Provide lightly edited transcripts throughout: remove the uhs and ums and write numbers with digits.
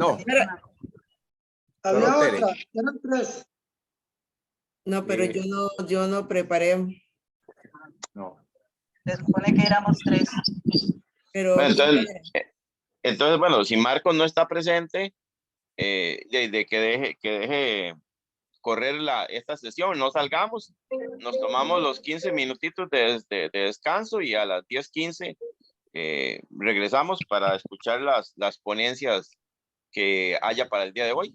No, Pero, solo Había Tere. otra, eran 3. no, pero yo no preparé. No. Se supone que éramos 3. Pero Bueno, ¿quién entonces, era? entonces, bueno, si Marcos no está presente, de que deje correr esta sesión, no salgamos, nos tomamos los 15 minutitos de descanso y a las 10:15 regresamos para escuchar las ponencias que haya para el día de hoy.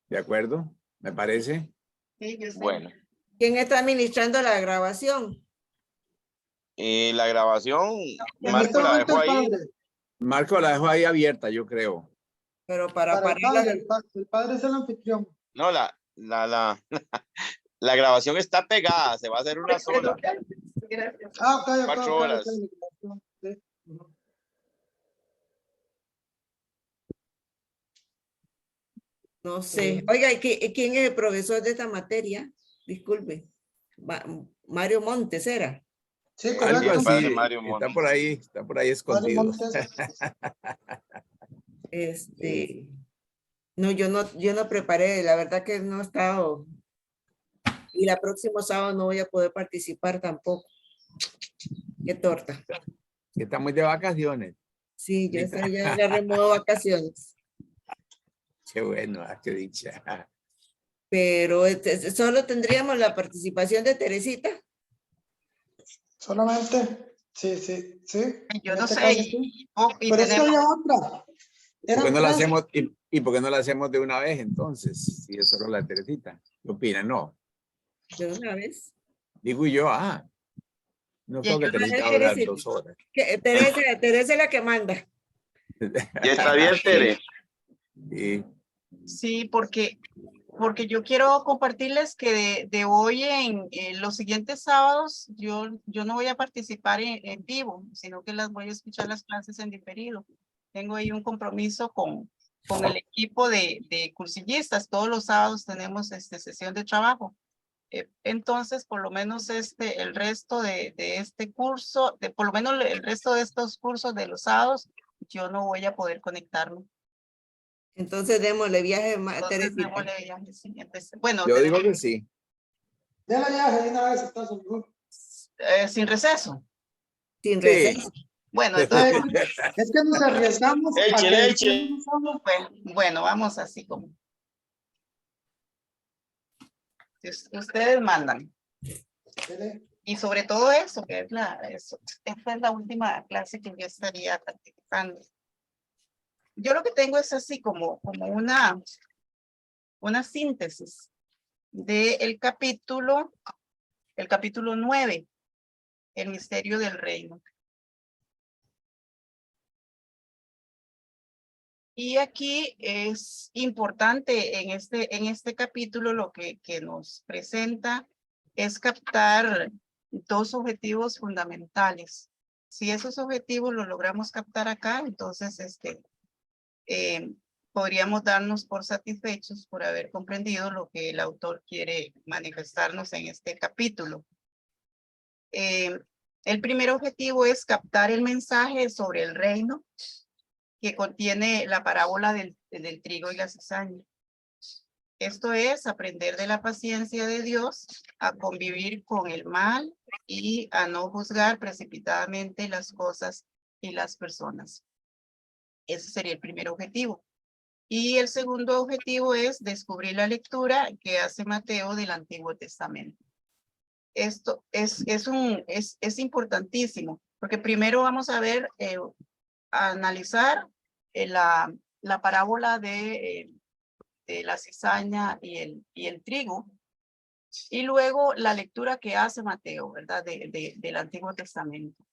¿De acuerdo? ¿Me parece? Sí, yo sé. Bueno, ¿Quién está administrando la grabación? la grabación, En Marco este la momento dejó el ahí. padre. Marco la dejó ahí abierta, yo creo. Pero para Para el pararla. padre, el padre es el anfitrión. No, la grabación está pegada, se va a hacer una sola. Gracias. Ah, ok, 4 horas. Sí. Ujú. No sé. Oiga, ¿quién es el profesor de esta materia? Disculpe. Mario Montes era. Sí, Algo correcto. el así. padre Mario Está Montes. por ahí Padre escondido. Montes. No, yo no preparé, la verdad que no he estado. Y la próximo sábado no voy a poder participar tampoco. Qué torta. Estamos de vacaciones. Sí, yo sé, ya agarré modo vacaciones. Qué bueno, qué dicha. Pero solo tendríamos la participación de Teresita. Solamente. Sí. Yo En no este sé. caso, sí. Y Pero es que tenemos, había otra. ¿Por qué Eran no la 3. hacemos y por qué no la hacemos de una vez entonces? Si es solo la Teresita. ¿Qué opinan? No. De una vez. Digo yo, no Y creo que yo- Teresita va a durar 2 horas. Teresa es la que manda. Ya está bien, Tere. Sí. sí, porque yo quiero compartirles que de hoy en los siguientes sábados yo no voy a participar en vivo, sino que las voy a escuchar las clases en diferido. Tengo ahí un compromiso con el equipo de cursillistas. Todos los sábados tenemos sesión de trabajo. Entonces, por lo menos el resto de este curso, por lo menos el resto de estos cursos de los sábados, yo no voy a poder conectarme. Entonces démosle viaje a Entonces, Teresita. démosle viaje, sí. Bueno, Yo digo que sí. Déjala ya, de una vez, entonces. Mejor. sin receso. Sin Sí. receso. Bueno, entonces, Es que nos arriesgamos a Eche, que eche. bueno, vamos así como. Ustedes mandan. Y sobre todo eso, que es esta es la última clase que yo estaría participando. Yo lo que tengo es así como una síntesis del capítulo 9, el misterio del reino. Y aquí es importante en este capítulo lo que nos presenta es captar 2 objetivos fundamentales. Si esos objetivos los logramos captar acá, entonces podríamos darnos por satisfechos por haber comprendido lo que el autor quiere manifestarnos en este capítulo. El primer objetivo es captar el mensaje sobre el reino que contiene la parábola del trigo y la cizaña. Esto es aprender de la paciencia de Dios, a convivir con el mal y a no juzgar precipitadamente las cosas y las personas. Ese sería el primer objetivo. Y el segundo objetivo es descubrir la lectura que hace Mateo del Antiguo Testamento. Esto es importantísimo, porque primero vamos a ver, a analizar la parábola de la cizaña y el trigo, y luego la lectura que hace Mateo, ¿verdad? Del Antiguo Testamento.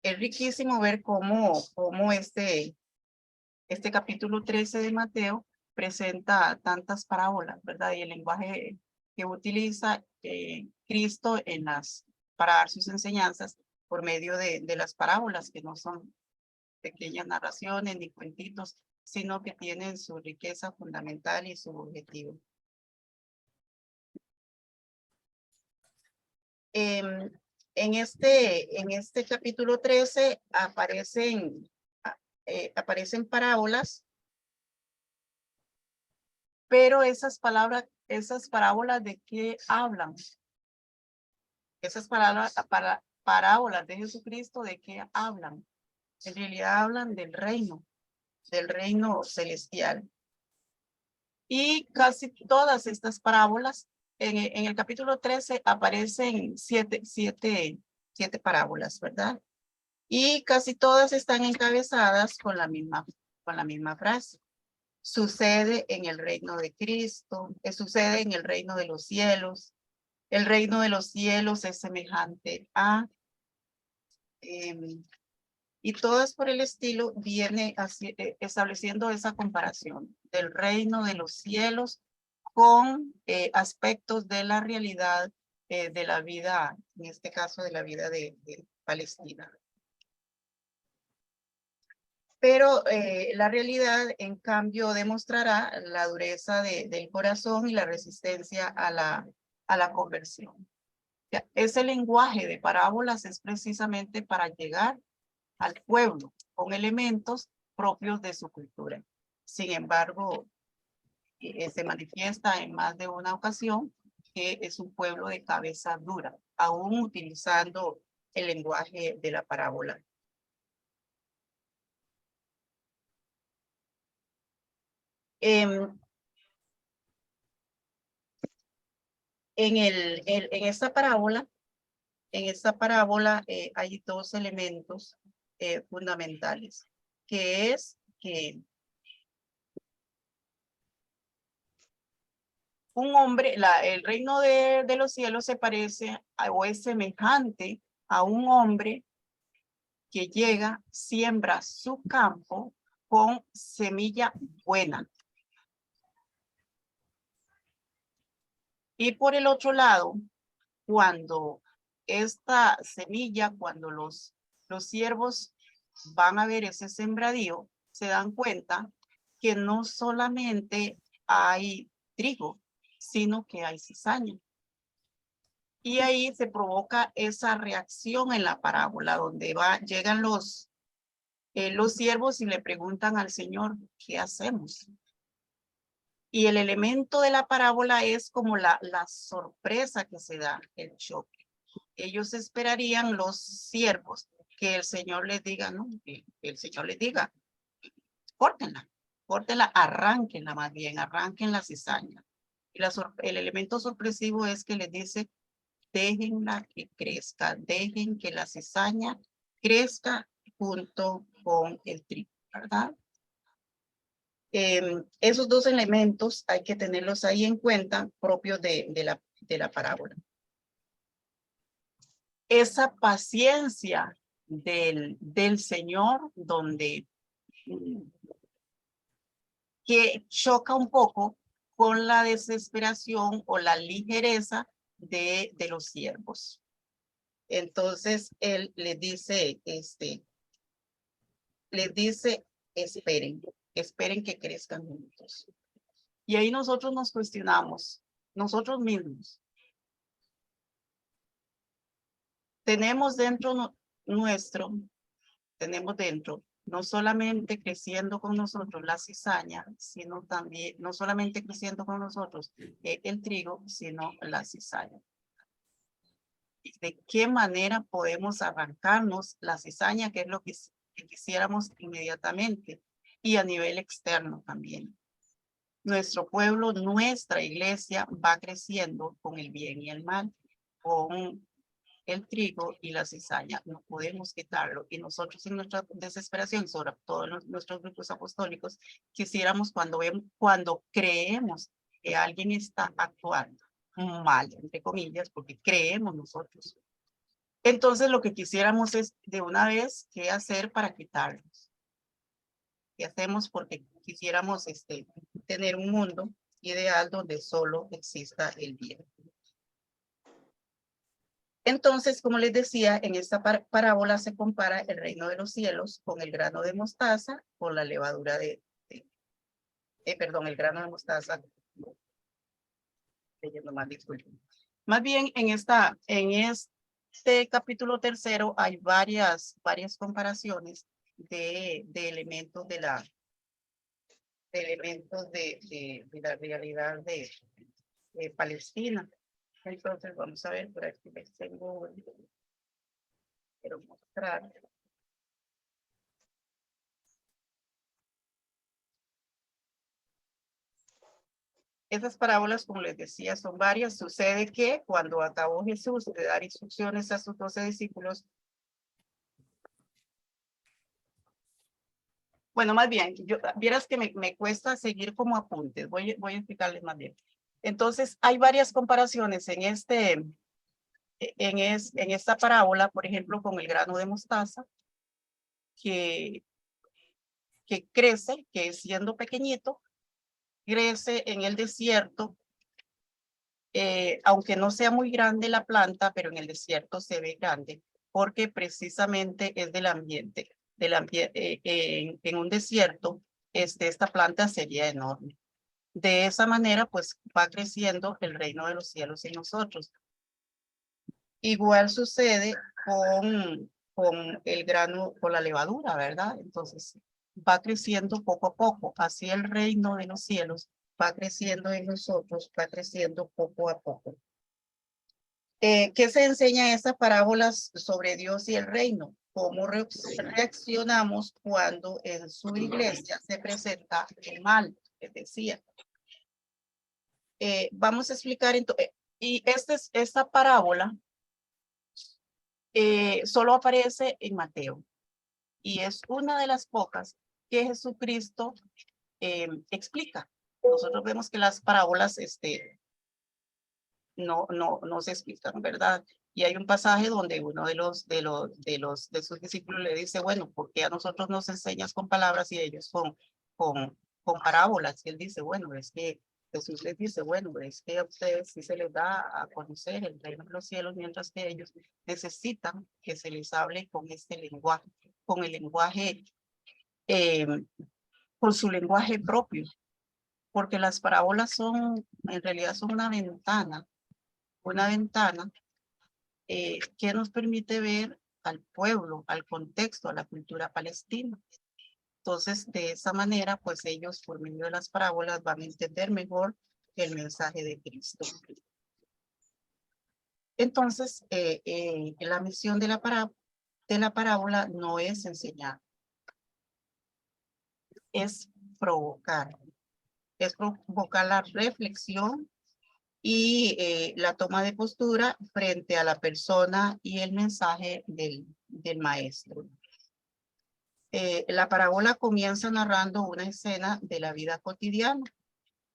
Es riquísimo ver cómo este capítulo 13 de Mateo presenta tantas parábolas, ¿verdad? Y el lenguaje que utiliza Cristo para dar sus enseñanzas por medio de las parábolas, que no son pequeñas narraciones ni cuentitos, sino que tienen su riqueza fundamental y su objetivo. En este capítulo 13 aparecen parábolas Pero esas palabras, esas parábolas, ¿de qué hablan? Esas palabras, parábolas de Jesucristo, ¿de qué hablan? En realidad hablan del reino celestial. Y casi todas estas parábolas, en el capítulo 13 aparecen siete parábolas, ¿verdad? Y casi todas están encabezadas con la misma frase. Sucede en el reino de Cristo, sucede en el reino de los cielos. El reino de los cielos es semejante a, y todas por el estilo viene así, estableciendo esa comparación del reino de los cielos con aspectos de la realidad de la vida, en este caso de la vida de Palestina. Pero la realidad, en cambio, demostrará la dureza del corazón y la resistencia a la conversión. Ya, ese lenguaje de parábolas es precisamente para llegar al pueblo con elementos propios de su cultura. Sin embargo, se manifiesta en más de una ocasión que es un pueblo de cabeza dura, aún utilizando el lenguaje de la parábola. En esta parábola hay dos elementos fundamentales, que es que un hombre, el reino de los cielos se parece o es semejante a un hombre que llega, siembra su campo con semilla buena. Y por el otro lado, cuando esta semilla, cuando los siervos van a ver ese sembradío, se dan cuenta que no solamente hay trigo, sino que hay cizaña. Y ahí se provoca esa reacción en la parábola, donde llegan los siervos y le preguntan al Señor, ¿qué hacemos? Y el elemento de la parábola es como la sorpresa que se da, el choque. Ellos esperarían, los siervos, que el Señor les diga, no, que el Señor les diga, córtenla, arránquenla más bien, arranquen la cizaña. Y el elemento sorpresivo es que les dice, déjenla que crezca, dejen que la cizaña crezca junto con el trigo, ¿verdad? Esos dos elementos hay que tenerlos ahí en cuenta, propios de la parábola. Esa paciencia del Señor, donde que choca un poco con la desesperación o la ligereza de los siervos. Entonces él les dice, esperen que crezcan juntos. Y ahí nosotros nos cuestionamos, nosotros mismos. Tenemos dentro no solamente creciendo con nosotros la cizaña, sino también, no solamente creciendo con nosotros el trigo, sino la cizaña. ¿De qué manera podemos arrancarnos la cizaña, que es lo que quisiéramos inmediatamente? Y a nivel externo también. Nuestro pueblo, nuestra iglesia va creciendo con el bien y el mal, con el trigo y la cizaña. No podemos quitarlo. Y nosotros en nuestra desesperación, sobre todo en nuestros grupos apostólicos, quisiéramos cuando creemos que alguien está actuando mal, entre comillas, porque creemos nosotros. Entonces lo que quisiéramos es de una vez qué hacer para quitarlos. ¿Qué hacemos? Porque quisiéramos tener un mundo ideal donde solo exista el bien. Entonces, como les decía, en esta parábola se compara el reino de los cielos con el grano de mostaza, con la levadura el grano de mostaza. Leyendo mal, disculpen. Más bien, en este capítulo tercero hay varias comparaciones de elementos de elementos de la realidad de Palestina. Entonces vamos a ver por aquí les tengo, quiero mostrar. Esas parábolas, como les decía, son varias. Sucede que cuando acabó Jesús de dar instrucciones a sus 12 discípulos, bueno, más bien, vieras que me cuesta seguir como apuntes. Voy a explicarles más bien. Entonces, hay varias comparaciones en esta parábola, por ejemplo, con el grano de mostaza, que crece, que siendo pequeñito, crece en el desierto, aunque no sea muy grande la planta, pero en el desierto se ve grande, porque precisamente es del ambiente. En un desierto, esta planta sería enorme. De esa manera, pues va creciendo el reino de los cielos en nosotros. Igual sucede con el grano, con la levadura, ¿verdad? Entonces, va creciendo poco a poco. Así el reino de los cielos va creciendo en nosotros, va creciendo poco a poco. ¿Qué se enseña en estas parábolas sobre Dios y el reino? ¿Cómo reaccionamos cuando en su iglesia se presenta el mal? Les decía. Vamos a explicar entonces, y esta parábola solo aparece en Mateo y es una de las pocas que Jesucristo explica. Nosotros vemos que las parábolas no se explican, ¿verdad? Y hay un pasaje donde uno de sus discípulos le dice, bueno, ¿por qué a nosotros nos enseñas con palabras y ellos con parábolas? Y él dice, bueno, es que Jesús les dice, bueno, es que a ustedes sí se les da a conocer el reino de los cielos, mientras que ellos necesitan que se les hable con este lenguaje, con el lenguaje, con su lenguaje propio, porque las parábolas en realidad son una ventana que nos permite ver al pueblo, al contexto, a la cultura palestina. Entonces, de esa manera, pues ellos, por medio de las parábolas, van a entender mejor el mensaje de Cristo. Entonces, la misión de la parábola no es enseñar, es provocar la reflexión y la toma de postura frente a la persona y el mensaje del maestro. La parábola comienza narrando una escena de la vida cotidiana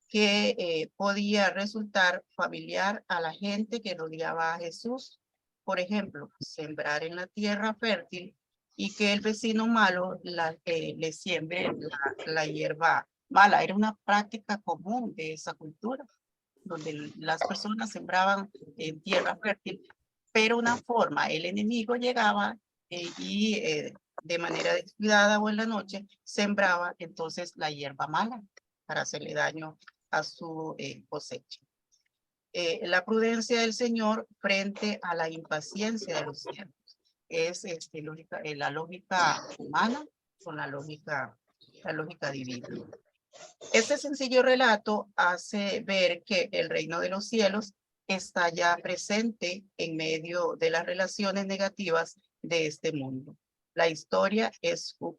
que podía resultar familiar a la gente que rodeaba a Jesús. Por ejemplo, sembrar en la tierra fértil y que el vecino malo le siembre la hierba mala. Era una práctica común de esa cultura, donde las personas sembraban en tierra fértil, pero una forma, el enemigo llegaba y de manera descuidada o en la noche sembraba entonces la hierba mala para hacerle daño a su cosecha. La prudencia del Señor frente a la impaciencia de los siervos es la lógica humana con la lógica divina. Este sencillo relato hace ver que el reino de los cielos está ya presente en medio de las relaciones negativas de este mundo. La historia es un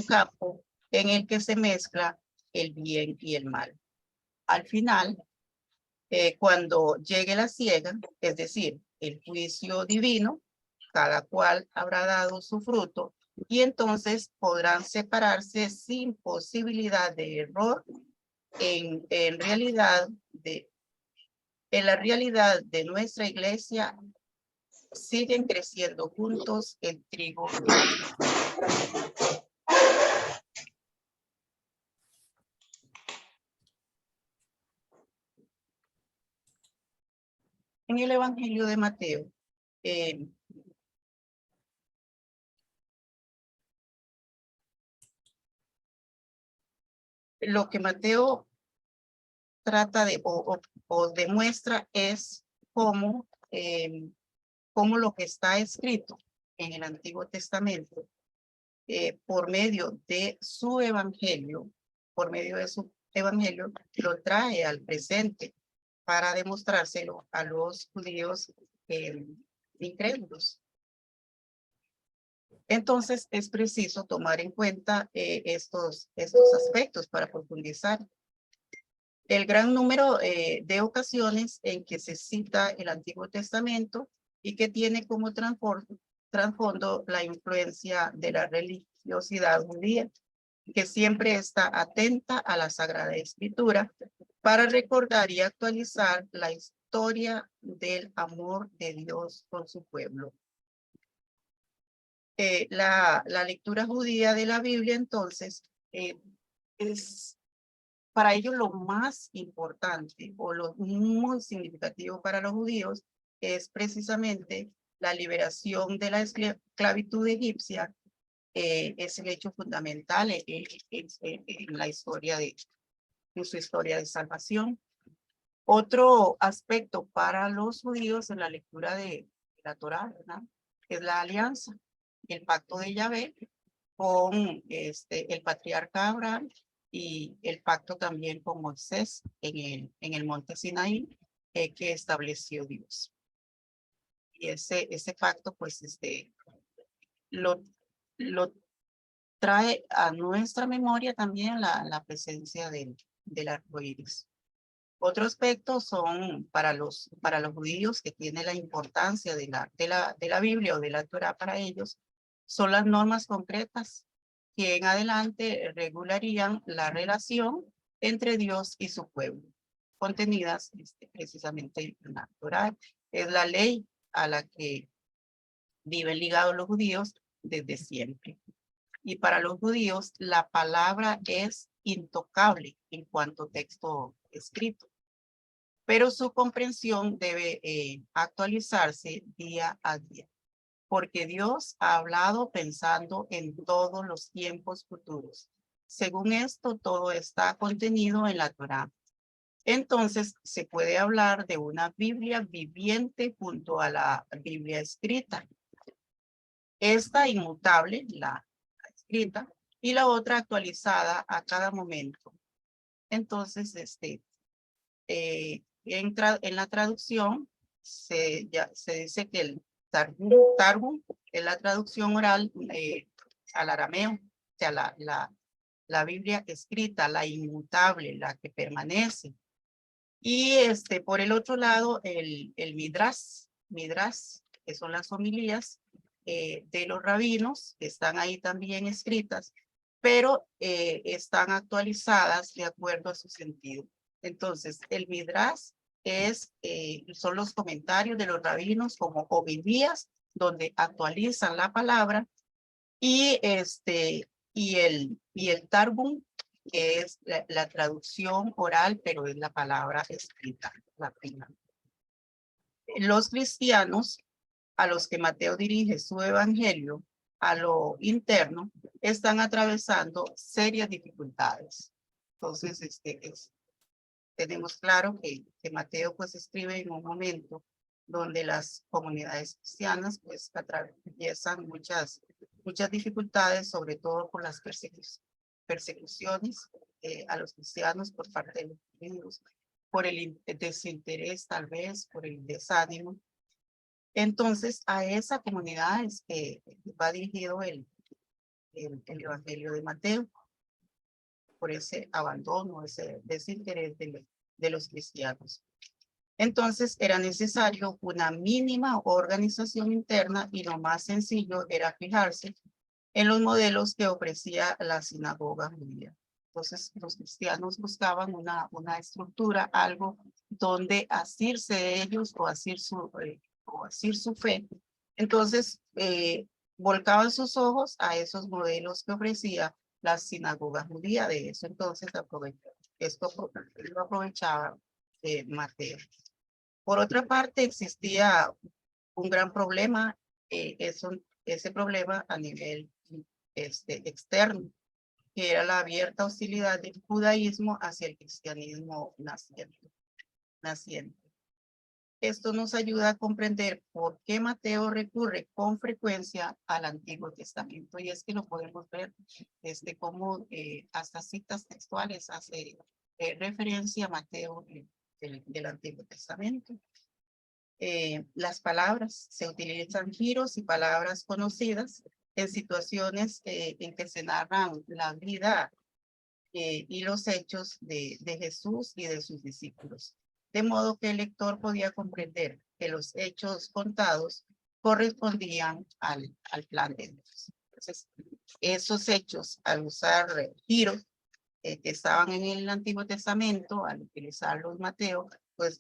campo en el que se mezcla el bien y el mal. Al final, cuando llegue la siega, es decir, el juicio divino, cada cual habrá dado su fruto y entonces podrán separarse sin posibilidad de error en la realidad de nuestra iglesia. Siguen creciendo juntos el trigo. En el Evangelio de Mateo, lo que Mateo trata de o demuestra es cómo lo que está escrito en el Antiguo Testamento por medio de su evangelio por medio de su evangelio, lo trae al presente para demostrárselo a los judíos incrédulos. Entonces, es preciso tomar en cuenta estos aspectos para profundizar. El gran número de ocasiones en que se cita el Antiguo Testamento y que tiene como trasfondo la influencia de la religiosidad judía, que siempre está atenta a la Sagrada Escritura para recordar y actualizar la historia del amor de Dios por su pueblo. La lectura judía de la Biblia, entonces, es para ellos lo más importante o lo muy significativo para los judíos es precisamente la liberación de la esclavitud egipcia. Es el hecho fundamental en la historia en su historia de salvación. Otro aspecto para los judíos en la lectura de la Torá, ¿verdad?, es la alianza, el pacto de Yahvé con el patriarca Abraham y el pacto también con Moisés en el monte Sinaí que estableció Dios. Y ese pacto pues lo trae a nuestra memoria también la presencia del arco iris. Otro aspecto son para los judíos que tiene la importancia de la Biblia o de la Torá para ellos, son las normas concretas que en adelante regularían la relación entre Dios y su pueblo, contenidas precisamente en la Torá. Es la ley a la que viven ligados los judíos desde siempre. Y para los judíos la palabra es intocable en cuanto texto escrito, pero su comprensión debe actualizarse día a día, porque Dios ha hablado pensando en todos los tiempos futuros. Según esto, todo está contenido en la Torá. Entonces, se puede hablar de una Biblia viviente junto a la Biblia escrita. Esta inmutable, la escrita, y la otra actualizada a cada momento. Entonces, en la traducción se dice que el Targum es la traducción oral al arameo, o sea, la Biblia escrita, la inmutable, la que permanece. Y por el otro lado, el Midrash, que son las homilías de los rabinos, que están ahí también escritas, pero están actualizadas de acuerdo a su sentido. Entonces, el Midrash son los comentarios de los rabinos como homilías, donde actualizan la palabra, y el Targum, que es la traducción oral, pero es la palabra escrita, la primera. Los cristianos, a los que Mateo dirige su evangelio a lo interno, están atravesando serias dificultades. Entonces, tenemos claro que Mateo pues escribe en un momento donde las comunidades cristianas pues atraviesan muchas dificultades, sobre todo por las persecuciones a los cristianos por parte de los judíos, por el desinterés tal vez, por el desánimo. Entonces a esa comunidad es que va dirigido el evangelio de Mateo, por ese abandono, ese desinterés de los cristianos. Entonces era necesario una mínima organización interna y lo más sencillo era fijarse en los modelos que ofrecía la sinagoga judía. Entonces los cristianos buscaban una estructura, algo donde asirse de ellos o asir su fe. Entonces volcaban sus ojos a esos modelos que ofrecía la sinagoga judía. De eso entonces lo aprovechaba Mateo. Por otra parte, existía un gran problema, ese problema a nivel externo, que era la abierta hostilidad del judaísmo hacia el cristianismo naciente. esto nos ayuda a comprender por qué Mateo recurre con frecuencia al Antiguo Testamento. Y es que lo podemos ver cómo hasta citas textuales hace referencia a Mateo del Antiguo Testamento. Las palabras se utilizan giros y palabras conocidas en situaciones en que se narran la vida y los hechos de Jesús y de sus discípulos. De modo que el lector podía comprender que los hechos contados correspondían al plan de Dios. Entonces, esos hechos, al usar giros que estaban en el Antiguo Testamento, al utilizarlos Mateo, pues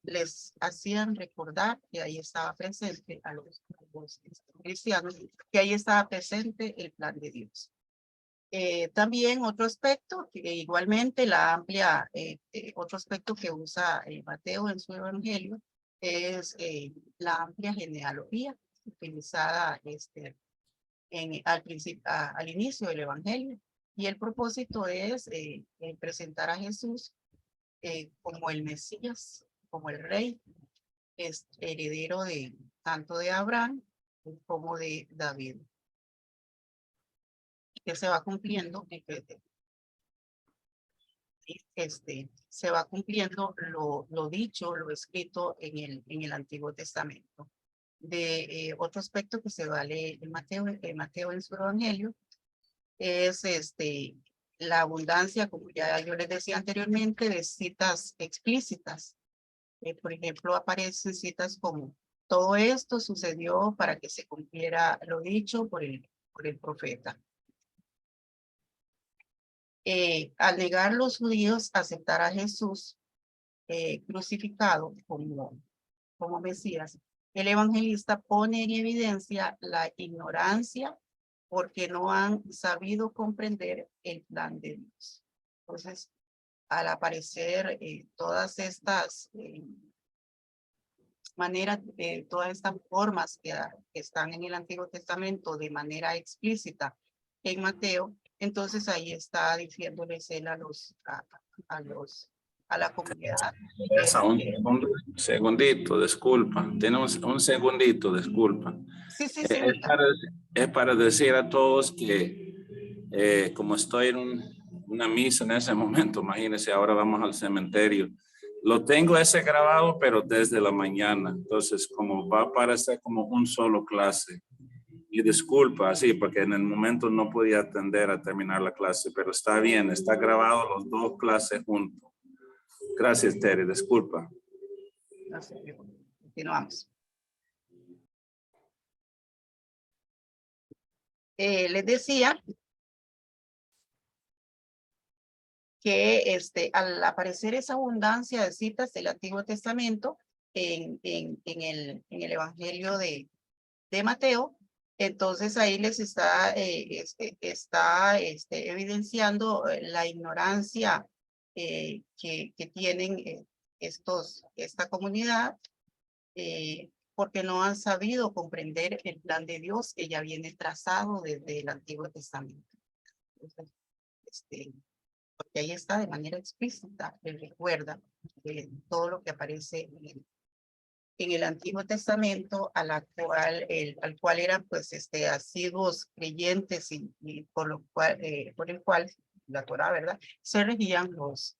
les hacían recordar que ahí estaba presente a los cristianos, que ahí estaba presente el plan de Dios. También otro aspecto, que igualmente otro aspecto que usa Mateo en su evangelio es la amplia genealogía utilizada al inicio del evangelio. Y el propósito es presentar a Jesús como el Mesías, como el rey, heredero tanto de Abraham como de David, que se va cumpliendo, se va cumpliendo lo dicho, lo escrito en el Antiguo Testamento. Otro aspecto que se vale en Mateo en su evangelio es la abundancia, como ya yo les decía anteriormente, de citas explícitas. Por ejemplo, aparecen citas como: todo esto sucedió para que se cumpliera lo dicho por el profeta. Al negar los judíos aceptar a Jesús crucificado como Mesías, el evangelista pone en evidencia la ignorancia porque no han sabido comprender el plan de Dios. Entonces, al aparecer todas estas maneras, todas estas formas que están en el Antiguo Testamento de manera explícita en Mateo, entonces ahí está diciéndoles él a la comunidad. Un segundito, disculpa. Tenemos un segundito, disculpa. Sí. Es para decir a todos que como estoy en una misa en ese momento, imagínense, ahora vamos al cementerio. Lo tengo ese grabado, pero desde la mañana. Entonces, como va a aparecer como un solo clase. Y disculpa, sí, porque en el momento no podía atender a terminar la clase, pero está bien, está grabado los dos clases juntos. Gracias, Terry, disculpa. Continuamos. Les decía que al aparecer esa abundancia de citas del Antiguo Testamento en el Evangelio de Mateo, entonces ahí les está evidenciando la ignorancia que tienen esta comunidad, porque no han sabido comprender el plan de Dios que ya viene trazado desde el Antiguo Testamento. Entonces, porque ahí está de manera explícita, les recuerda todo lo que aparece en el Antiguo Testamento, al cual eran pues asiduos creyentes y por el cual la Torá, ¿verdad?, se regían los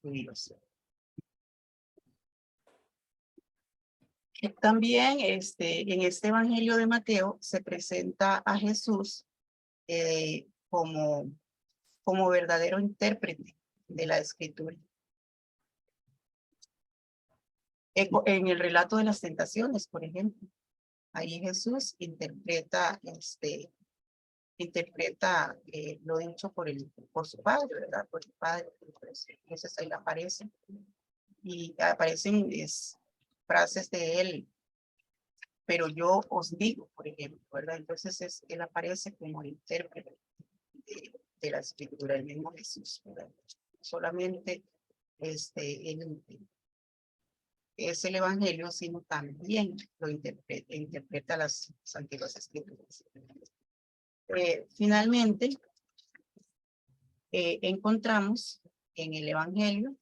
judíos. También en este Evangelio de Mateo se presenta a Jesús como verdadero intérprete de la Escritura. En el relato de las tentaciones, por ejemplo, ahí Jesús interpreta lo dicho por su padre, ¿verdad? Por el padre. Entonces ahí aparece y aparecen frases de él: pero yo os digo, por ejemplo, ¿verdad? Entonces él aparece como el intérprete de la Escritura, el mismo Jesús, ¿verdad? Solamente es el Evangelio, sino también lo interpreta las antiguas Escrituras. Finalmente, encontramos en el Evangelio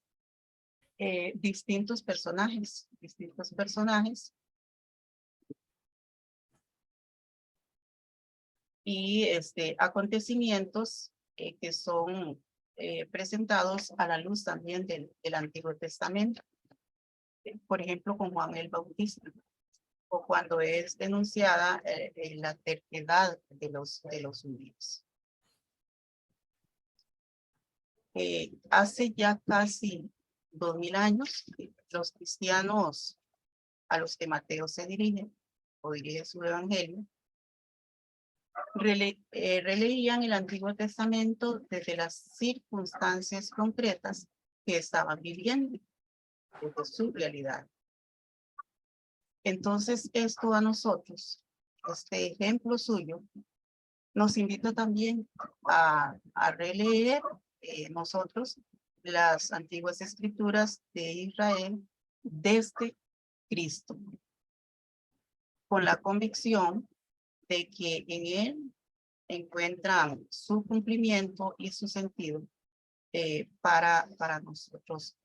distintos personajes y acontecimientos que son presentados a la luz también del Antiguo Testamento. Por ejemplo, con Juan el Bautista, o cuando es denunciada la terquedad de los judíos. Hace ya casi 2000 años, los cristianos a los que Mateo se dirige, o dirige su evangelio, releían el Antiguo Testamento desde las circunstancias concretas que estaban viviendo, desde su realidad. Entonces, esto a nosotros, este ejemplo suyo, nos invita también a releer nosotros las antiguas escrituras de Israel desde Cristo, con la convicción de que en él encuentran su cumplimiento y su sentido para nosotros.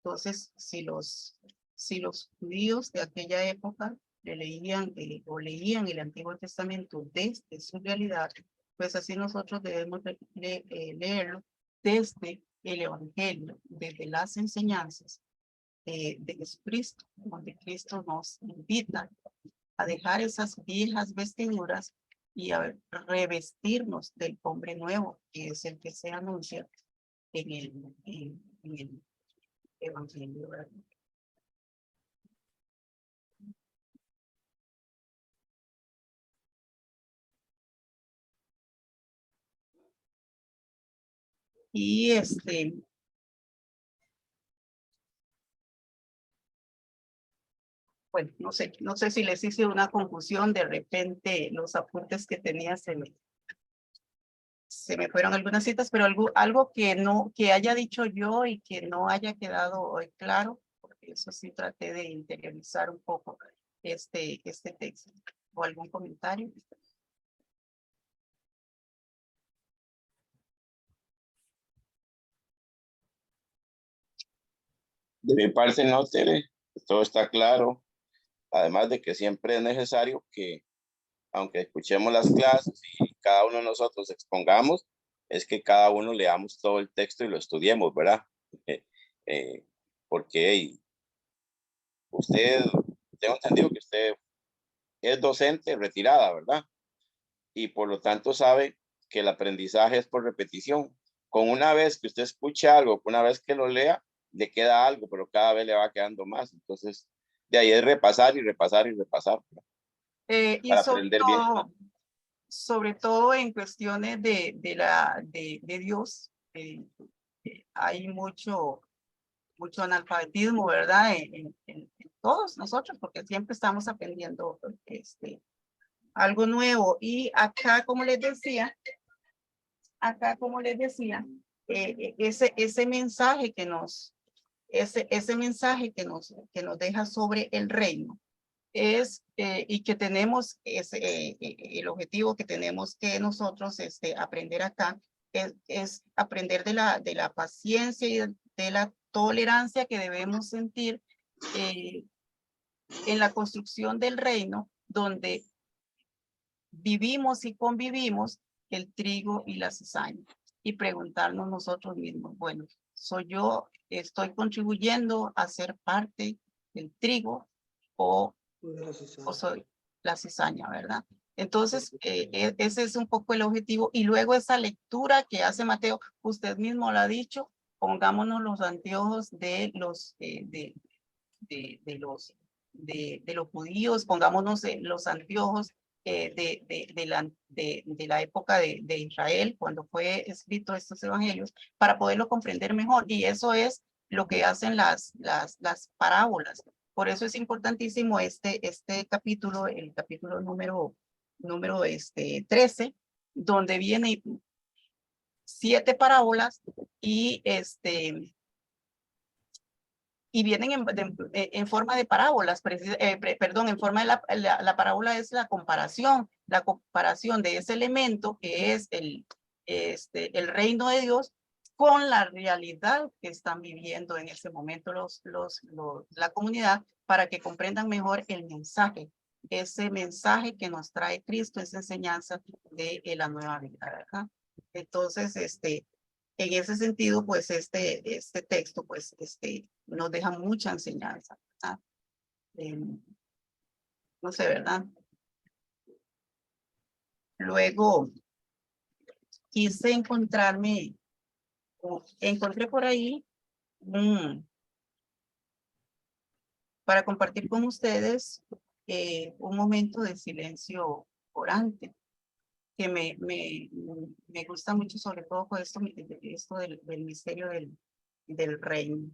Entonces, si los judíos de aquella época leían el Antiguo Testamento desde su realidad, pues así nosotros debemos leerlo desde el Evangelio, desde las enseñanzas de Jesucristo, donde Cristo nos invita a dejar esas viejas vestiduras y a revestirnos del hombre nuevo, que es el que se anuncia en el Evangelio. Y bueno, no sé si les hice una confusión, de repente los apuntes que tenía se me fueron algunas citas, pero algo que haya dicho yo y que no haya quedado hoy claro, porque eso sí traté de interiorizar un poco este texto, o algún comentario. De mi parte no, Tere, todo está claro. Además de que siempre es necesario que, aunque escuchemos las clases y cada uno de nosotros expongamos, es que cada uno leamos todo el texto y lo estudiemos, ¿verdad? Porque usted, tengo entendido que usted es docente retirada, ¿verdad? Y por lo tanto sabe que el aprendizaje es por repetición. Con una vez que usted escuche algo, una vez que lo lea, le queda algo, pero cada vez le va quedando más. Entonces, de ahí es repasar y repasar y repasar. Y para aprender bien. Sobre todo en cuestiones de Dios, hay mucho analfabetismo, ¿verdad? En todos nosotros, porque siempre estamos aprendiendo algo nuevo. Y acá, como les decía, ese mensaje que nos deja sobre el reino es, y que tenemos el objetivo que tenemos que nosotros aprender acá es aprender de la paciencia y de la tolerancia que debemos sentir en la construcción del reino, donde vivimos y convivimos el trigo y la cizaña, y preguntarnos nosotros mismos, bueno, estoy contribuyendo a ser parte del trigo o soy la cizaña, ¿verdad? Entonces, ese es un poco el objetivo. Y luego esa lectura que hace Mateo, usted mismo lo ha dicho, pongámonos los anteojos de los judíos, pongámonos los anteojos de la época de Israel, cuando fue escrito estos evangelios, para poderlo comprender mejor. Y eso es lo que hacen las parábolas. Por eso es importantísimo este capítulo, el capítulo número 13, donde vienen 7 parábolas y vienen en forma de parábolas, perdón, en forma de la parábola es la comparación de ese elemento que es el reino de Dios con la realidad que están viviendo en ese momento la comunidad, para que comprendan mejor el mensaje, ese mensaje que nos trae Cristo, esa enseñanza de la nueva vida, ¿verdad? Entonces, en ese sentido, pues este texto, pues nos deja mucha enseñanza, ¿verdad? No sé, ¿verdad? Luego, quise encontré por ahí para compartir con ustedes un momento de silencio orante, que me gusta mucho, sobre todo con esto del misterio del reino.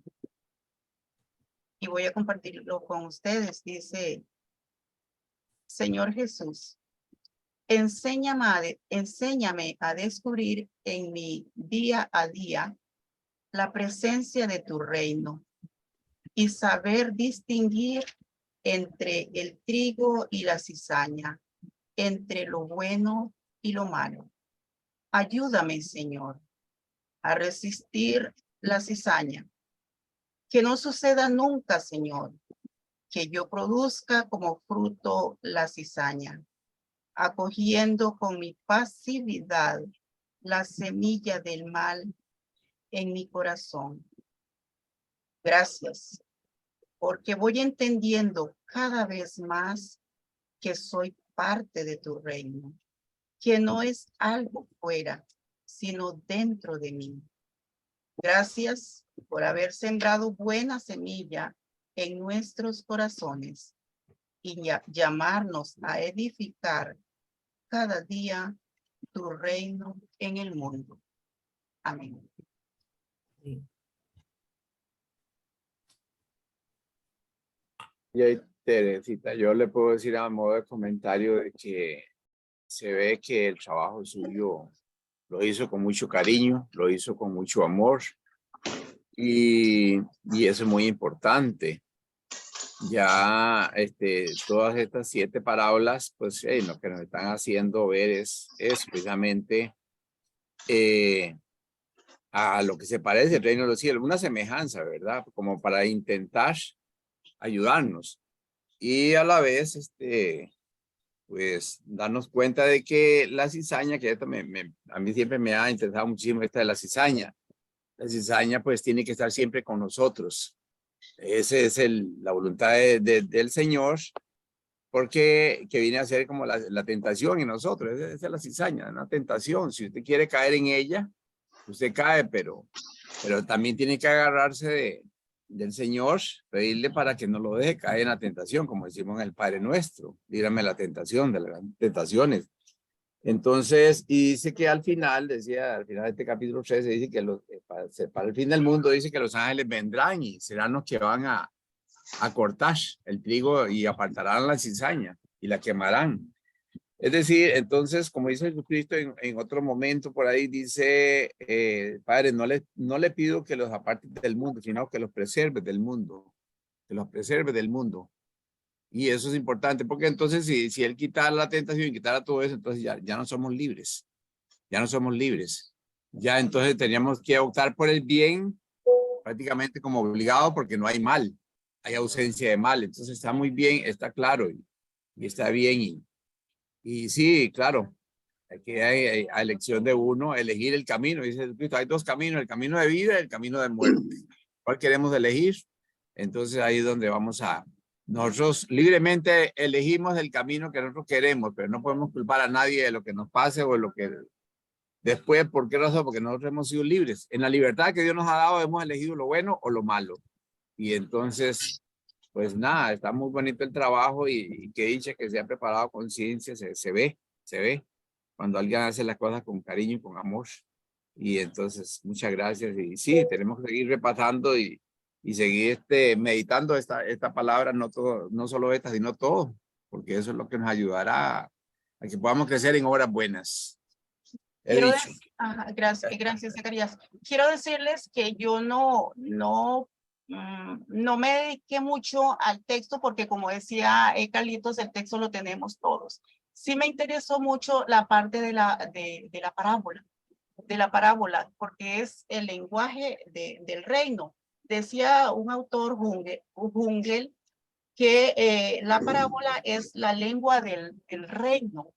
Y voy a compartirlo con ustedes. Dice: Señor Jesús, enséñame a descubrir en mi día a día la presencia de tu reino y saber distinguir entre el trigo y la cizaña, entre lo bueno y lo malo. Ayúdame, Señor, a resistir la cizaña. Que no suceda nunca, Señor, que yo produzca como fruto la cizaña, acogiendo con mi pasividad la semilla del mal en mi corazón. Gracias, porque voy entendiendo cada vez más que soy parte de tu reino, que no es algo fuera, sino dentro de mí. Gracias por haber sembrado buena semilla en nuestros corazones y llamarnos a edificar cada día tu reino en el mundo. Amén. Y ahí, Teresita, yo le puedo decir a modo de comentario de que se ve que el trabajo suyo lo hizo con mucho cariño, lo hizo con mucho amor, y eso es muy importante. Ya todas estas 7 parábolas, pues lo que nos están haciendo ver es precisamente a lo que se parece el reino de los cielos, una semejanza, ¿verdad? Como para intentar ayudarnos y a la vez pues darnos cuenta de que la cizaña, que a mí siempre me ha interesado muchísimo esta de la cizaña pues tiene que estar siempre con nosotros. Esa es la voluntad del Señor, porque que viene a ser como la tentación en nosotros. Esa es la cizaña, una tentación. Si usted quiere caer en ella, usted cae, pero también tiene que agarrarse del Señor, pedirle para que no lo deje caer en la tentación, como decimos en el Padre Nuestro, líbrame la tentación, de las tentaciones. Entonces, y dice que al final de este capítulo 13, dice que para el fin del mundo, dice que los ángeles vendrán y serán los que van a cortar el trigo y apartarán la cizaña y la quemarán. Es decir, entonces, como dice Jesucristo en otro momento por ahí, dice, Padre, no le pido que los apartes del mundo, sino que los preserves del mundo, que los preserves del mundo. Y eso es importante, porque entonces si Él quitara la tentación y quitara todo eso, entonces ya no somos libres, ya no somos libres. Ya entonces teníamos que optar por el bien, prácticamente como obligado, porque no hay mal, hay ausencia de mal. Entonces está muy bien, está claro y está bien. Y sí, claro, hay a elección de uno, elegir el camino. Dice Jesucristo, hay 2 caminos, el camino de vida y el camino de muerte. ¿Cuál queremos elegir? Entonces ahí es donde nosotros libremente elegimos el camino que nosotros queremos, pero no podemos culpar a nadie de lo que nos pase o de lo que después, ¿por qué razón? Porque nosotros hemos sido libres. En la libertad que Dios nos ha dado, hemos elegido lo bueno o lo malo. Y entonces, pues nada, está muy bonito el trabajo y que dicha que se ha preparado con ciencia, se ve cuando alguien hace las cosas con cariño y con amor. Y entonces, muchas gracias. Y sí, tenemos que seguir repasando y seguir meditando esta palabra, no solo esta, sino todo, porque eso es lo que nos ayudará a que podamos crecer en obras buenas. Gracias, Zacarías. Quiero decirles que yo no me dediqué mucho al texto porque, como decía Carlitos, el texto lo tenemos todos. Sí me interesó mucho la parte de la parábola, la parábola, porque es el lenguaje del reino. Decía un autor, Jungel, que la parábola es la lengua del reino.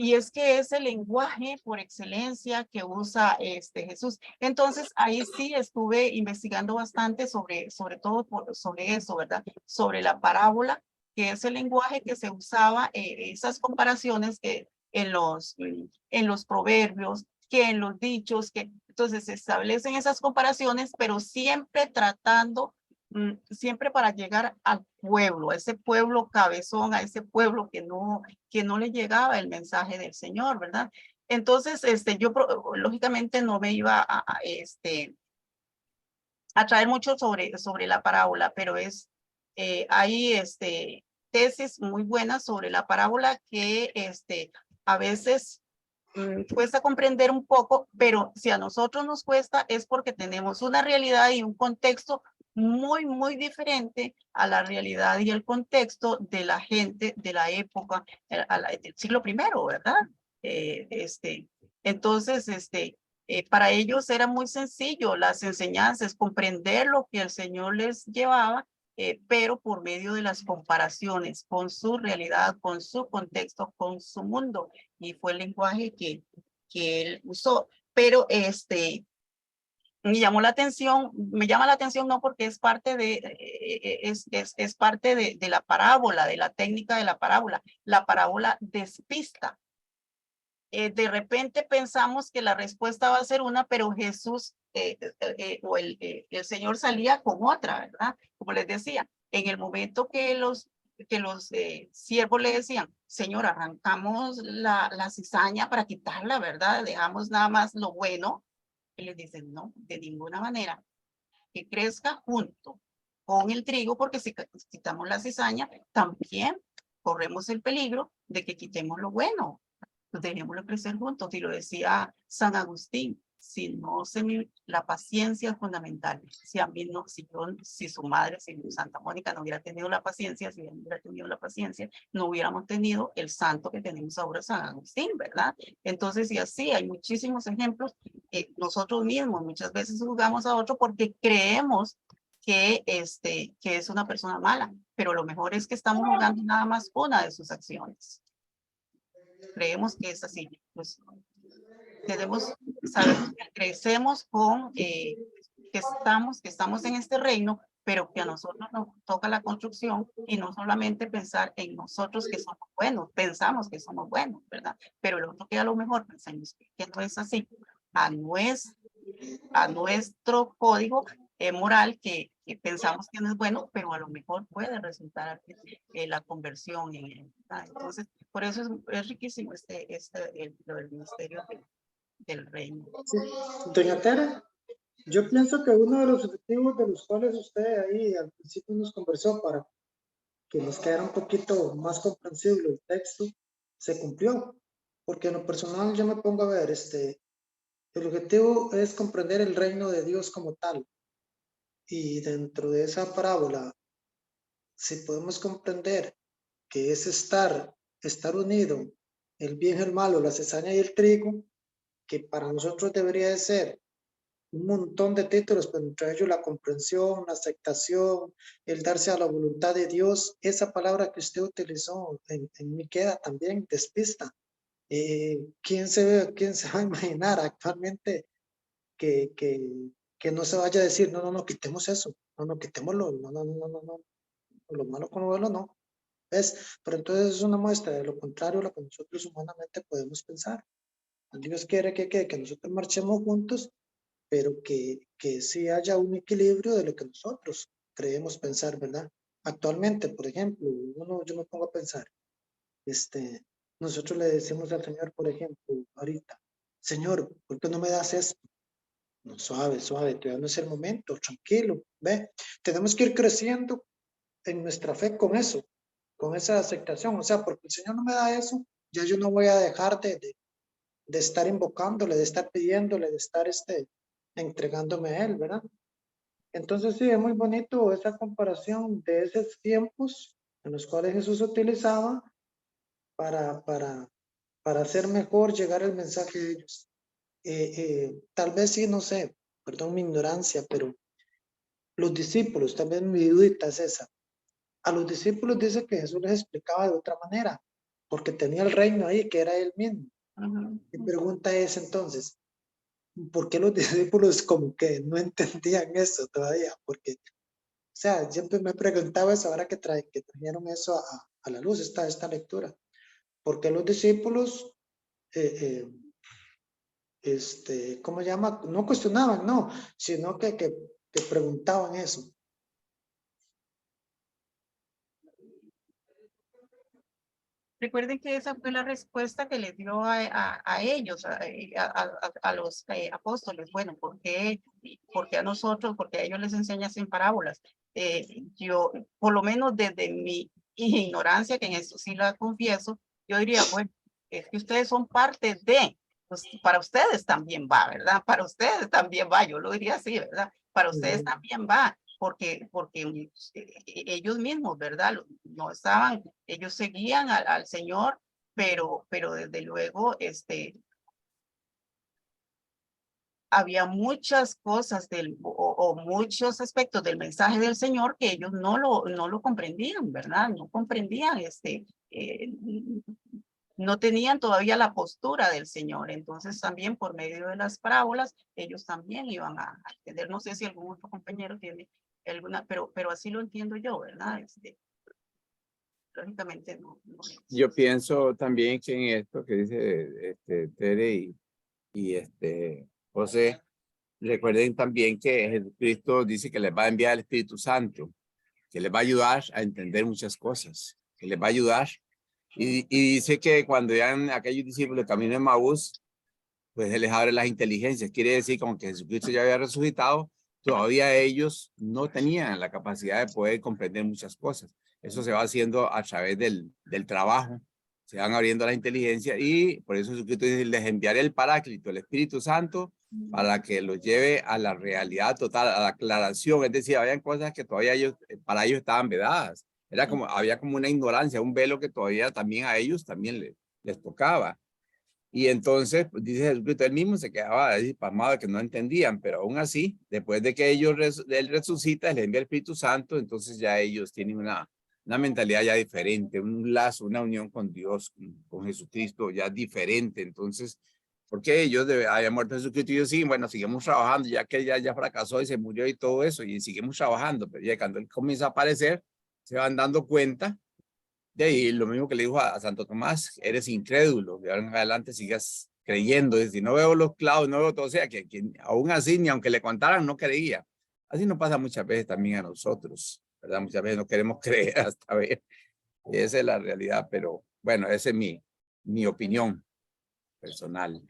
Y es que es el lenguaje por excelencia que usa Jesús. Entonces, ahí sí estuve investigando bastante sobre todo sobre eso, ¿verdad? Sobre la parábola, que es el lenguaje que se usaba, esas comparaciones que en los proverbios, que en los dichos, que entonces se establecen esas comparaciones, pero siempre tratando, siempre para llegar al pueblo, a ese pueblo cabezón, a ese pueblo que no le llegaba el mensaje del Señor, ¿verdad? Entonces, yo lógicamente no me iba a traer mucho sobre la parábola, pero hay tesis muy buenas sobre la parábola que a veces cuesta comprender un poco, pero si a nosotros nos cuesta es porque tenemos una realidad y un contexto muy, muy diferente a la realidad y el contexto de la gente de la época, del siglo I, ¿verdad? Entonces, para ellos era muy sencillo las enseñanzas, comprender lo que el Señor les llevaba, pero por medio de las comparaciones con su realidad, con su contexto, con su mundo. Y fue el lenguaje que él usó. Pero me llama la atención no porque es parte es parte de la parábola, de la técnica de la parábola. La parábola despista. De repente pensamos que la respuesta va a ser una, pero Jesús o el Señor salía con otra, ¿verdad? Como les decía, en el momento que los siervos le decían, Señor, arrancamos la cizaña para quitarla, ¿verdad? Dejamos nada más lo bueno. Y les dicen, no, de ninguna manera, que crezca junto con el trigo, porque si quitamos la cizaña, también corremos el peligro de que quitemos lo bueno. Pues dejémoslo crecer juntos. Y lo decía San Agustín, la paciencia es fundamental. Si a mí no, si su madre, si Santa Mónica no hubiera tenido la paciencia, si ella no hubiera tenido la paciencia, no hubiéramos tenido el santo que tenemos ahora, San Agustín, ¿verdad? Entonces, y así hay muchísimos ejemplos. Nosotros mismos muchas veces juzgamos a otro porque creemos que es una persona mala, pero lo mejor es que estamos juzgando nada más una de sus acciones. Creemos que es así. Pues debemos saber que crecemos con que estamos en este reino, pero que a nosotros nos toca la construcción y no solamente pensar en nosotros que somos buenos, pensamos que somos buenos, ¿verdad? Pero el otro que a lo mejor pensamos que no es así. A nuestro código moral que pensamos que no es bueno, pero a lo mejor puede resultar la conversión en él. Entonces, por eso es riquísimo lo del ministerio del reino. Sí. Doña Tere, yo pienso que uno de los objetivos de los cuales usted ahí al principio nos conversó para que nos quedara un poquito más comprensible el texto, se cumplió. Porque en lo personal yo me pongo a ver, el objetivo es comprender el reino de Dios como tal. Y dentro de esa parábola, si podemos comprender que es estar unido, el bien y el malo, la cizaña y el trigo, que para nosotros debería de ser un montón de títulos, pero entre ellos la comprensión, la aceptación, el darse a la voluntad de Dios, esa palabra que usted utilizó en mí queda también despista. ¿Quién se va a imaginar actualmente que no se vaya a decir, no, quitemos eso, no, quitémoslo, no, lo malo con lo bueno no? ¿Ves? Pero entonces es una muestra de lo contrario a lo que nosotros humanamente podemos pensar. Dios quiere que nosotros marchemos juntos, pero que sí haya un equilibrio de lo que nosotros creemos pensar, ¿verdad? Actualmente, por ejemplo, yo me pongo a pensar, nosotros le decimos al Señor, por ejemplo, ahorita, Señor, ¿por qué no me das esto? No, suave, todavía no es el momento, tranquilo, ve. Tenemos que ir creciendo en nuestra fe con eso, con esa aceptación. O sea, porque el Señor no me da eso, ya yo no voy a dejar de estar invocándole, de estar pidiéndole, de estar entregándome a Él, ¿verdad? Entonces sí, es muy bonito esa comparación de esos tiempos en los cuales Jesús utilizaba para hacer mejor llegar el mensaje de ellos. tal vez sí, no sé, perdón mi ignorancia, pero los discípulos, también mi dudita es esa. A los discípulos dice que Jesús les explicaba de otra manera, porque tenía el reino ahí, que era él mismo. Ujú. Mi pregunta es entonces, ¿por qué los discípulos como que no entendían eso todavía? Porque, o sea, siempre me he preguntado eso ahora que trajeron eso a la luz, esta lectura. ¿Por qué los discípulos, ¿cómo se llama? No cuestionaban, no, sino que preguntaban eso. Recuerden que esa fue la respuesta que les dio a ellos, a los apóstoles. Bueno, ¿por qué a nosotros? Porque a ellos les enseñas en parábolas. Yo, por lo menos desde mi ignorancia, que en esto sí la confieso, yo diría, bueno, es que ustedes son parte de, pues para ustedes también va, ¿verdad? Para ustedes también va, yo lo diría así, ¿verdad? Para ustedes también va, porque ellos mismos, ¿verdad? No estaban, ellos seguían al Señor, pero desde luego, había muchas cosas o muchos aspectos del mensaje del Señor que ellos no lo comprendían, ¿verdad? No comprendían, no tenían todavía la postura del Señor. Entonces también por medio de las parábolas, ellos también iban a entender. No sé si algún otro compañero tiene alguna, pero así lo entiendo yo, ¿verdad? Lógicamente no es. Yo pienso también que en esto que dice Tere y José, recuerden también que Jesucristo dice que les va a enviar el Espíritu Santo, que les va a ayudar a entender muchas cosas, que les va a ayudar. Y dice que cuando ya aquellos discípulos de camino de Maús, pues Él les abre las inteligencias. Quiere decir como que Jesucristo ya había resucitado, todavía ellos no tenían la capacidad de poder comprender muchas cosas. Eso se va haciendo a través del trabajo. Se van abriendo las inteligencias y por eso Jesucristo dice, les enviaré el Paráclito, el Espíritu Santo, para que los lleve a la realidad total, a la aclaración. Es decir, habían cosas que todavía para ellos estaban vedadas. Era como, había como una ignorancia, un velo que todavía también a ellos también les tocaba. Y entonces, pues, dice Jesucristo, él mismo se quedaba ahí pasmado de que no entendían, pero aún así, después de que él resucita, les envía el Espíritu Santo, entonces ya ellos tienen una mentalidad ya diferente, un lazo, una unión con Dios, con Jesucristo ya diferente. Entonces, porque ellos habían muerto Jesucristo y ellos sí, bueno, seguimos trabajando, ya que ya fracasó y se murió y todo eso, y seguimos trabajando, pero ya cuando él comienza a aparecer, se van dando cuenta. De ahí lo mismo que le dijo a Santo Tomás, eres incrédulo, de ahora en adelante sigas creyendo, es decir, no veo los clavos, no veo todo, o sea, que aún así, ni aunque le contaran, no creía. Así nos pasa muchas veces también a nosotros, ¿verdad? Muchas veces no queremos creer hasta ver, esa es la realidad, pero bueno, esa es mi opinión personal.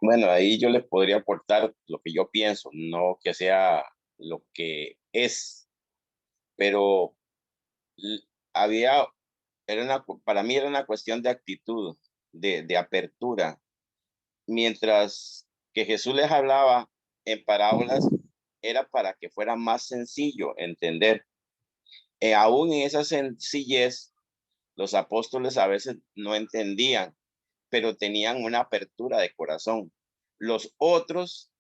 Bueno, ahí yo les podría aportar lo que yo pienso, no que sea lo que es, pero l- había, para mí era una cuestión de actitud, de apertura. Mientras que Jesús les hablaba en parábolas, era para que fuera más sencillo entender. Aún en esa sencillez, los apóstoles a veces no entendían, pero tenían una apertura de corazón. Los otros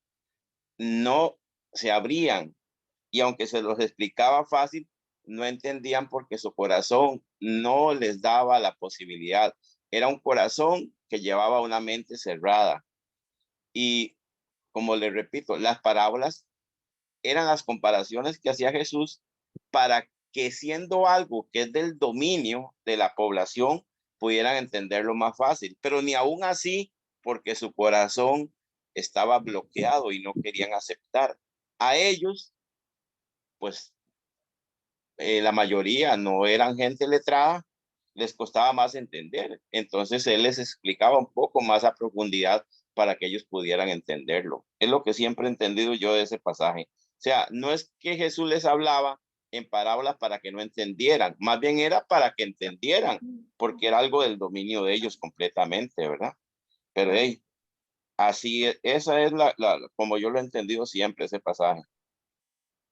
no se abrían y aunque se los explicaba fácil, no entendían porque su corazón no les daba la posibilidad. Era un corazón que llevaba una mente cerrada. Y como les repito, las parábolas eran las comparaciones que hacía Jesús para que siendo algo que es del dominio de la población, pudieran entenderlo más fácil. Pero ni aún así, porque su corazón estaba bloqueado y no querían aceptar. A ellos, pues la mayoría no eran gente letrada, les costaba más entender. Entonces él les explicaba un poco más a profundidad para que ellos pudieran entenderlo. Es lo que siempre he entendido yo de ese pasaje. O sea, no es que Jesús les hablaba en parábolas para que no entendieran, más bien era para que entendieran, porque era algo del dominio de ellos completamente, ¿verdad? Pero hey, así, esa es como yo lo he entendido siempre, ese pasaje.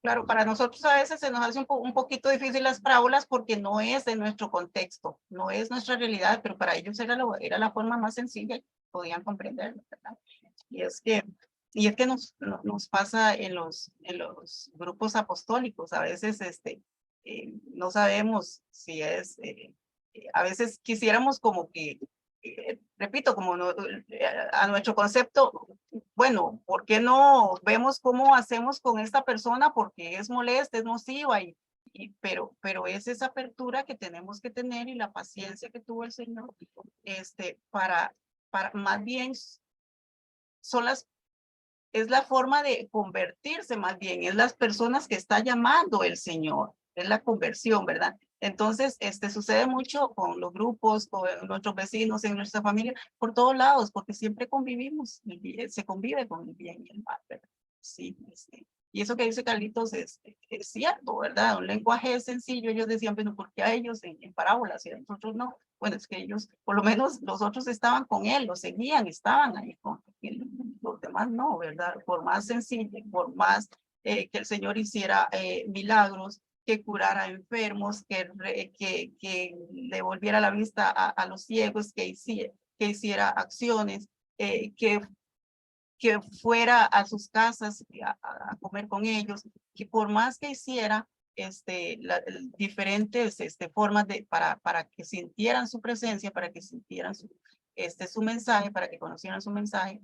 Claro, para nosotros a veces se nos hace un poquito difícil las parábolas porque no es de nuestro contexto, no es nuestra realidad, pero para ellos era la forma más sencilla podían comprenderlo, ¿verdad? Y es que nos pasa en los grupos apostólicos, a veces no sabemos si es, a veces quisiéramos como que, repito, como a nuestro concepto, bueno, ¿por qué no vemos cómo hacemos con esta persona? Porque es molesta, es nociva, pero es esa apertura que tenemos que tener y la paciencia que tuvo el Señor, para más bien son es la forma de convertirse más bien, es las personas que está llamando el Señor, es la conversión, ¿verdad? Entonces, sucede mucho con los grupos, con nuestros vecinos, en nuestra familia, por todos lados, porque siempre convivimos, se convive con el bien y el mal, ¿verdad? Sí, y eso que dice Carlitos es cierto, ¿verdad? Un lenguaje sencillo, ellos decían, bueno, ¿por qué a ellos en parábolas y a nosotros no? Bueno, es que ellos, por lo menos los otros estaban con él, lo seguían, estaban ahí con él. Los demás no, ¿verdad? Por más sencillo, por más que el Señor hiciera milagros, que curara enfermos, que le volviera la vista a los ciegos, que hiciera acciones, que fuera a sus casas a comer con ellos, que por más que hiciera diferentes formas para que sintieran su presencia, para que sintieran su mensaje, para que conocieran su mensaje,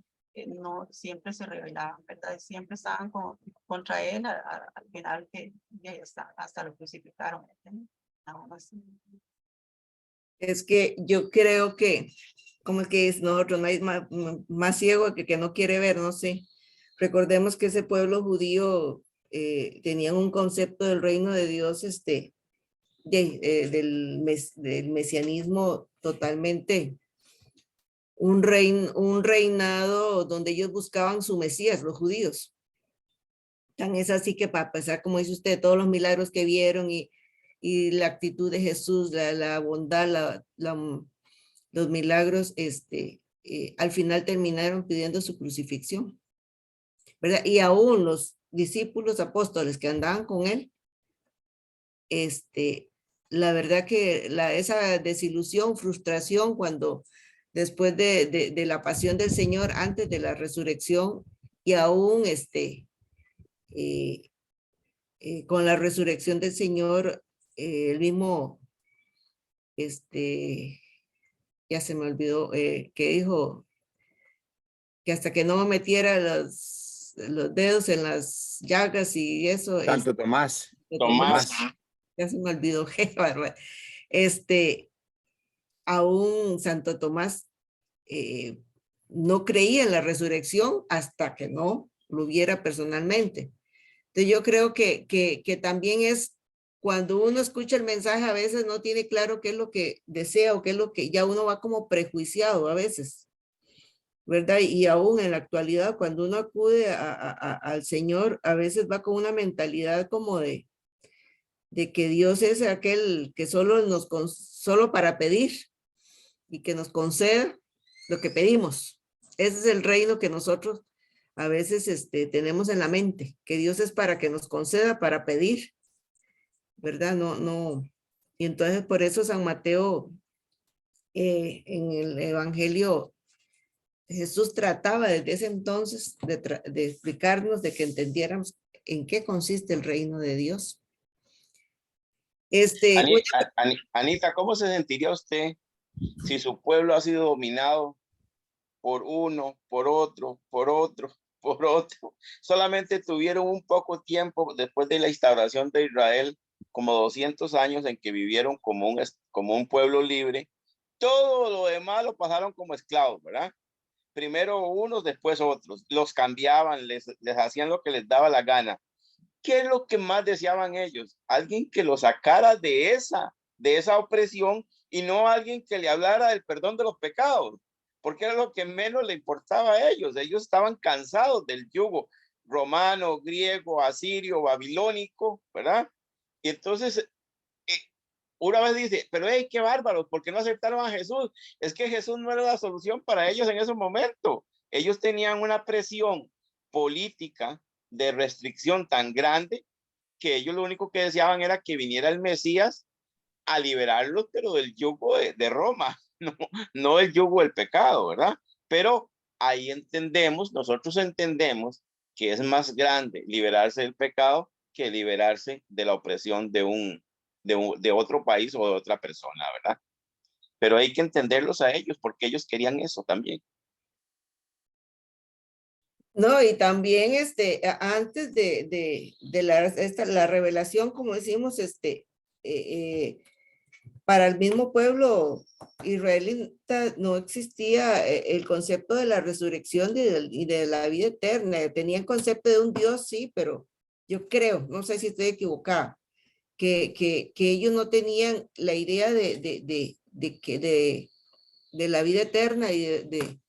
no siempre se rebelaban, ¿verdad? Siempre estaban contra él al final que hasta lo crucificaron. Aún así. Es que yo creo que, como es que es nosotros, no hay más ciego que no quiere ver, no sé. Recordemos que ese pueblo judío tenían un concepto del reino de Dios, del mesianismo totalmente, un reinado donde ellos buscaban su Mesías, los judíos. Tan es así que para pasar, como dice usted, todos los milagros que vieron y la actitud de Jesús, la bondad, los milagros, al final terminaron pidiendo su crucifixión, ¿verdad? Y aún los discípulos apóstoles que andaban con él, la verdad que esa desilusión, frustración, cuando después de la pasión del Señor, antes de la resurrección, y aún con la resurrección del Señor, el mismo, ya se me olvidó, que dijo que hasta que no metiera los dedos en las llagas y eso. Santo Tomás. Tomás. Ya se me olvidó, qué bárbaro. Aún Santo Tomás no creía en la resurrección hasta que no lo viera personalmente. Entonces yo creo que también es cuando uno escucha el mensaje, a veces no tiene claro qué es lo que desea o qué es lo que ya uno va como prejuiciado a veces, ¿verdad? Y aún en la actualidad, cuando uno acude al Señor, a veces va con una mentalidad como de que Dios es aquel que solo para pedir y que nos conceda lo que pedimos. Ese es el reino que nosotros a veces tenemos en la mente, que Dios es para que nos conceda, para pedir, ¿verdad? No. Y entonces por eso San Mateo, en el Evangelio, Jesús trataba desde ese entonces de explicarnos, de que entendiéramos en qué consiste el reino de Dios. Anita, ¿cómo se sentiría usted si su pueblo ha sido dominado por uno, por otro, por otro, por otro? Solamente tuvieron un poco tiempo después de la instauración de Israel, como 200 años en que vivieron como un pueblo libre. Todo lo demás lo pasaron como esclavos, ¿verdad? Primero unos, después otros. Los cambiaban, les hacían lo que les daba la gana. ¿Qué es lo que más deseaban ellos? Alguien que los sacara de esa opresión y no alguien que le hablara del perdón de los pecados, porque era lo que menos le importaba a ellos. Ellos estaban cansados del yugo romano, griego, asirio, babilónico, ¿verdad? Y entonces una vez dice, pero hey, qué bárbaros, ¿por qué no aceptaron a Jesús? Es que Jesús no era la solución para ellos en ese momento. Ellos tenían una presión política de restricción tan grande que ellos lo único que deseaban era que viniera el Mesías a liberarlos, pero del yugo de Roma, no el yugo del pecado, ¿verdad? Pero ahí entendemos, nosotros entendemos que es más grande liberarse del pecado que liberarse de la opresión de otro país o de otra persona, ¿verdad? Pero hay que entenderlos a ellos porque ellos querían eso también. No, y también antes de la revelación, como decimos, para el mismo pueblo israelita no existía el concepto de la resurrección y de la vida eterna. Tenía el concepto de un Dios, sí, pero yo creo, no sé si estoy equivocada, que ellos no tenían la idea de la vida eterna y de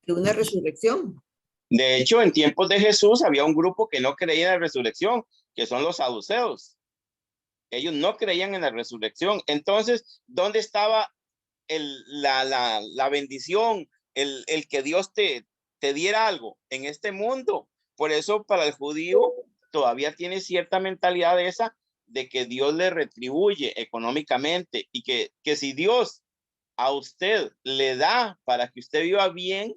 una resurrección. De hecho, en tiempos de Jesús había un grupo que no creía en la resurrección, que son los saduceos. Ellos no creían en la resurrección. Entonces, ¿dónde estaba la bendición, el que Dios te diera algo en este mundo? Por eso para el judío todavía tiene cierta mentalidad esa de que Dios le retribuye económicamente y que si Dios a usted le da para que usted viva bien,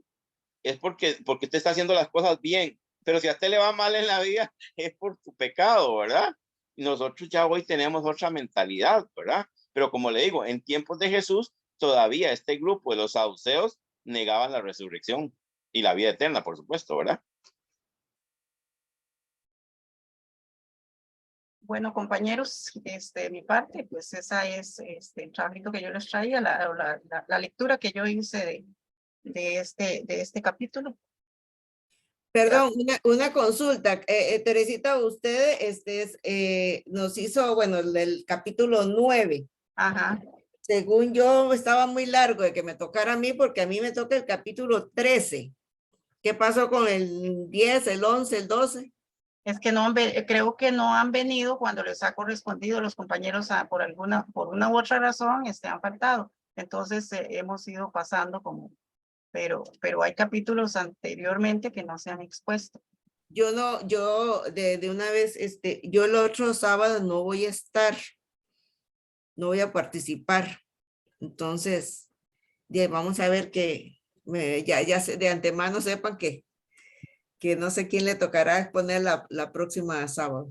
es porque usted está haciendo las cosas bien. Pero si a usted le va mal en la vida, es por tu pecado, ¿verdad? Y nosotros ya hoy tenemos otra mentalidad, ¿verdad? Pero como le digo, en tiempos de Jesús, todavía este grupo de los saduceos negaban la resurrección y la vida eterna, por supuesto, ¿verdad? Bueno, compañeros, de mi parte, pues esa es el trabajito que yo les traía, la lectura que yo hice de este capítulo. Perdón, una consulta. Teresita, usted nos hizo, bueno, el capítulo 9. Ajá. Según yo, estaba muy largo de que me tocara a mí, porque a mí me toca el capítulo 13. ¿Qué pasó con el 10, el 11, el 12? Es que creo que no han venido cuando les ha correspondido los compañeros por una u otra razón, han faltado. Entonces hemos ido pasando pero hay capítulos anteriormente que no se han expuesto. Yo no, yo de una vez, yo el otro sábado no voy a estar, no voy a participar. Entonces, vamos a ver que ya de antemano sepan que no sé quién le tocará exponer la próxima sábado.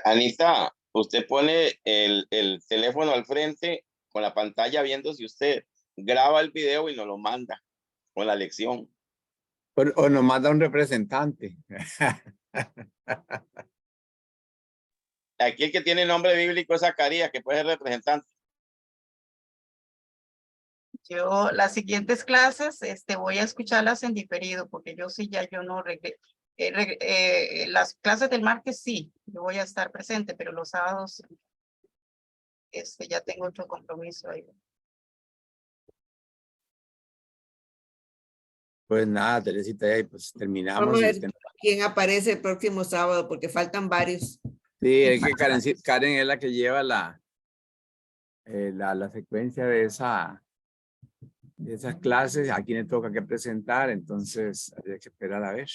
Anita, usted pone el teléfono al frente con la pantalla viendo si usted graba el video y nos lo manda con la lección. O nos manda un representante. Aquí el que tiene nombre bíblico es Zacarías, que puede ser representante. Yo las siguientes clases voy a escucharlas en diferido porque yo no las clases del martes sí, yo voy a estar presente, pero los sábados ya tengo otro compromiso ahí. Pues nada, Teresita, pues terminamos. Vamos a ver quién aparece el próximo sábado, porque faltan varios. Sí, es que Karen es la que lleva la secuencia de esas clases. A quién le toca que presentar, entonces habría que esperar a ver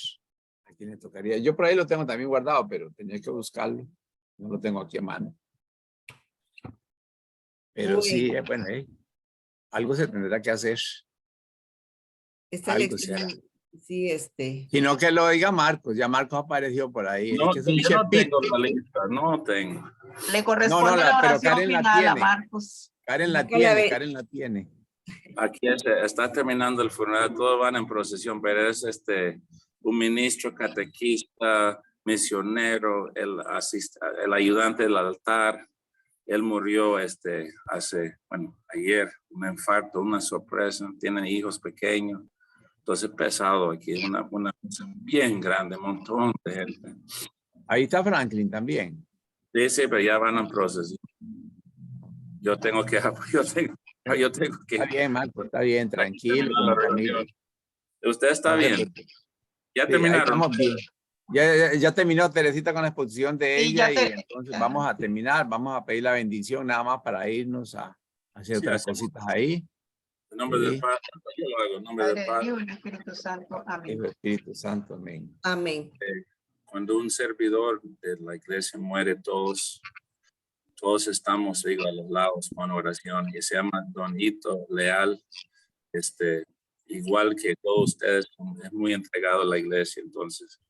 a quién le tocaría. Yo por ahí lo tengo también guardado, pero tenía que buscarlo. No lo tengo aquí a mano. Pero sí, bueno, algo se tendrá que hacer. Esta lección, sí, Sino que lo diga Marcos, ya Marcos apareció por ahí. No, es que yo no tengo la lista, no tengo. Le corresponde la oración final a Marcos. Karen la tiene. Aquí está terminando el funeral, todos van en procesión, pero es un ministro, catequista, misionero, el ayudante del altar. Él murió ayer, un infarto, una sorpresa, tiene hijos pequeños. Entonces pesado aquí, una cosa bien grande, un montón de gente. Ahí está Franklin también. Sí, pero ya van en proceso. Yo tengo que... Está bien, Marco, está bien, tranquilo. Usted está bien. Ya terminaron. Estamos bien. Ya terminó Teresita con la exposición de ella y entonces vamos a terminar, vamos a pedir la bendición nada más para irnos a hacer otras cositas ahí. En nombre del Padre, yo lo hago, en nombre del Padre. El Espíritu Santo, amén. El Espíritu Santo, amén. Amén. Cuando un servidor de la iglesia muere, todos estamos, a los lados con oración, y se llama Don Hito Leal, igual que todos ustedes, es muy entregado a la iglesia. Entonces,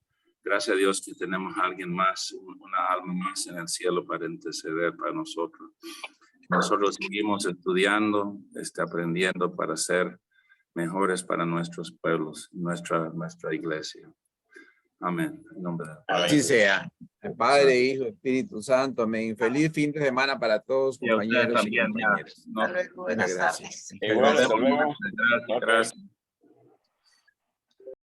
gracias a Dios que tenemos a alguien más, una alma más en el cielo para interceder para nosotros. Nosotros seguimos estudiando, aprendiendo para ser mejores para nuestros pueblos, nuestra iglesia. Amén. En nombre del Padre. Así sea. El Padre, Hijo, Espíritu Santo. Amén. Feliz fin de semana para todos, Y a ustedes compañeros y también, compañeras. ¿no? Hasta luego, buenas Gracias. tardes. Igual, hasta luego. Gracias.